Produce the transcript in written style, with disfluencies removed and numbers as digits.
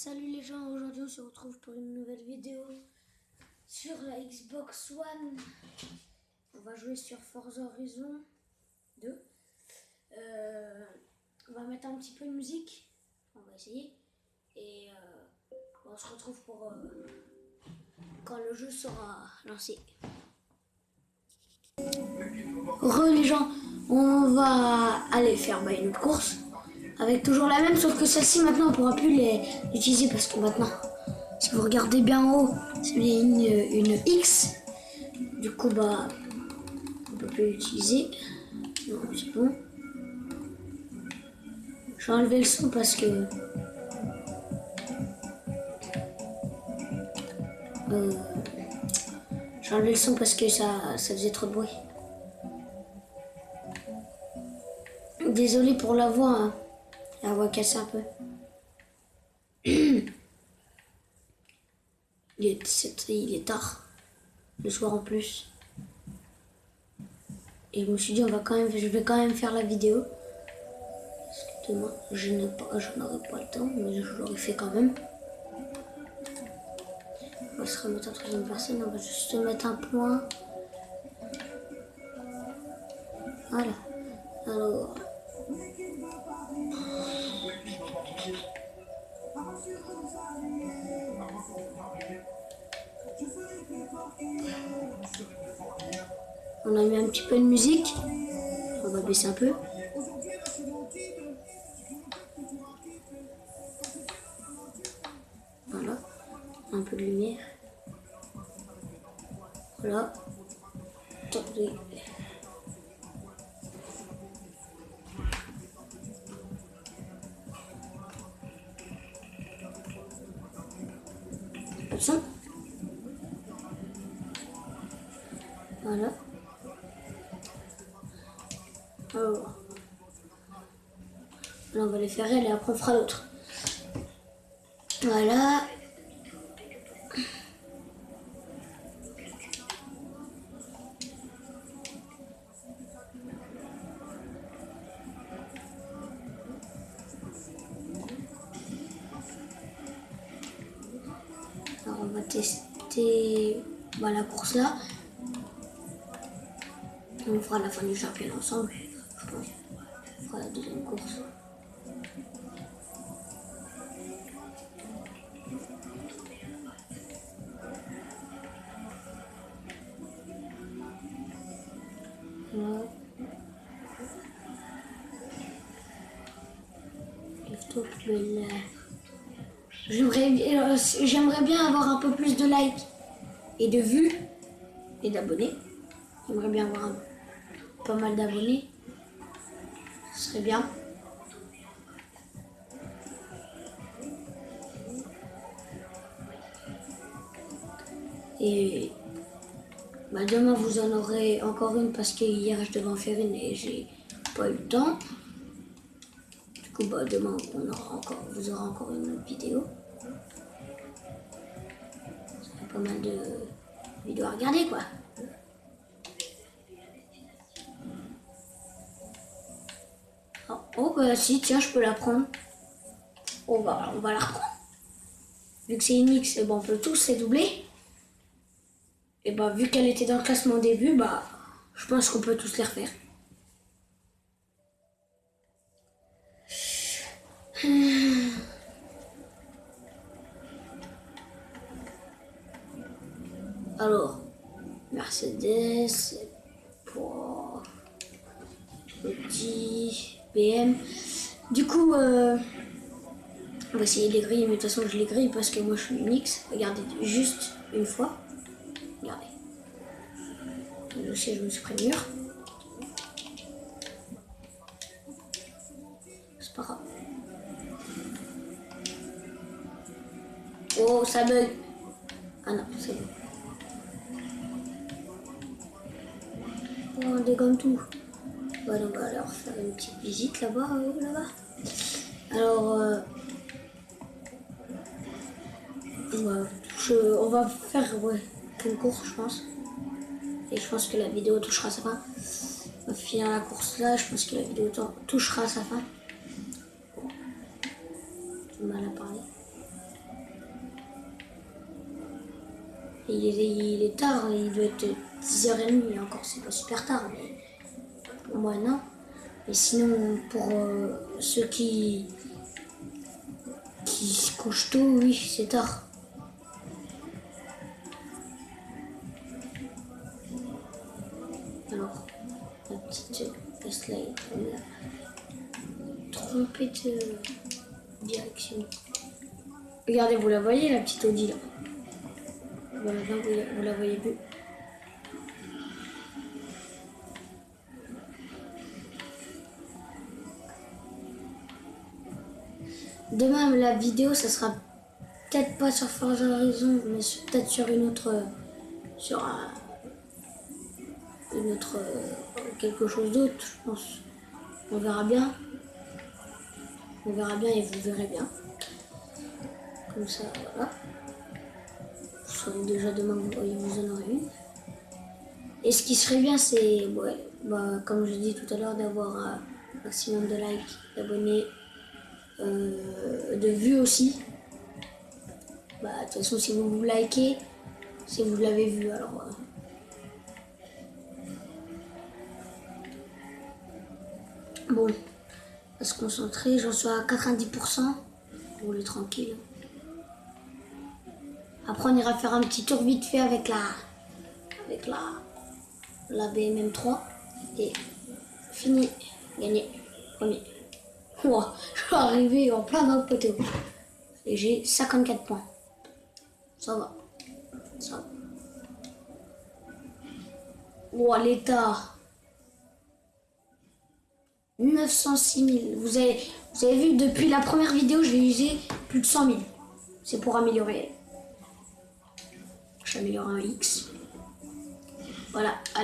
Salut les gens, aujourd'hui on se retrouve pour une nouvelle vidéo sur la Xbox One. On va jouer sur Forza Horizon 2. On va mettre un petit peu de musique, on va essayer. Et on se retrouve pour quand le jeu sera lancé. Les gens, on va aller faire une autre course. Avec toujours la même, sauf que celle-ci maintenant on pourra plus l'utiliser parce que maintenant, si vous regardez bien en haut, c'est une X. Du coup on peut plus l'utiliser. Non, c'est bon. Je vais enlever le son parce que j'ai enlevé le son parce que ça faisait trop de bruit. Désolé pour la voix, hein. La voix cassée un peu. Il est tard, le soir en plus. Et je me suis dit, je vais quand même faire la vidéo. Parce que demain, je n'aurai pas le temps, mais je l'aurai fait quand même. On va se remettre en troisième personne, on va juste mettre un point. Voilà. Alors. On a mis un petit peu de musique. On va baisser un peu. Voilà. Un peu de lumière. Voilà. Attendez. Comme ça. Voilà. Alors. Là, on va les faire elle et après on fera l'autre. Voilà. Alors on va tester la course là. On fera la fin du championnat ensemble, je pense. On fera la deuxième course. Voilà. J'aimerais bien avoir un peu plus de likes et de vues et d'abonnés. J'aimerais bien avoir pas mal d'abonnés. Ce serait bien. Et demain vous en aurez encore une parce que hier je devais en faire une et j'ai pas eu le temps. Du coup demain vous aurez encore une autre vidéo. Ça fait pas mal de vidéos à regarder quoi. Oh si, tiens, je peux la prendre. On va la reprendre. Vu que c'est une X, on peut tous les doubler. Et vu qu'elle était dans le classement au début, je pense qu'on peut tous les refaire. Alors, Mercedes, pour petit BM. Du coup, on va essayer de les griller, mais de toute façon je les grille parce que moi je suis une X. Regardez, juste une fois. Regardez. Le siège, je me suis pris le mur. C'est pas grave. Oh, ça bug. Ah non, c'est bon. Oh, on dégomme tout. Voilà, on va alors faire une petite visite là-bas, là-bas. Alors, on va faire une course, je pense. Et je pense que la vidéo touchera sa fin. On va finir la course là, je pense que la vidéo touchera sa fin. J'ai mal à parler. Et il est tard, il doit être 10h30 encore, c'est pas super tard, mais pour moi non. Mais sinon, pour ceux qui se couchent tôt, oui, c'est tard. Alors, la petite Tesla est trompée de direction. Regardez, vous la voyez, la petite Audi là? Voilà, vous la voyez plus. Demain, la vidéo, ça sera peut-être pas sur Forza Horizon, mais peut-être sur une autre, sur une autre, quelque chose d'autre, je pense. On verra bien. On verra bien et vous verrez bien. Comme ça, voilà. Vous saurez déjà demain, vous en aurez une. Et ce qui serait bien, c'est, ouais, bah, comme je dis tout à l'heure, d'avoir un maximum de likes, d'abonnés, de vues aussi. Bah, de toute façon, si vous likez, si vous l'avez vu, alors. Bon, on va se concentrer, j'en suis à 90%. On est tranquille. Après, on ira faire un petit tour vite fait avec la BM M3. Et fini, gagné, premier. Wow, je suis arrivé en plein dans le poteau. Et j'ai 54 points. Ça va. Ça va. Wow, l'état. 906 000. Vous avez vu, depuis la première vidéo, je vais user plus de 100 000. C'est pour améliorer. J'améliore un X. Voilà, allez.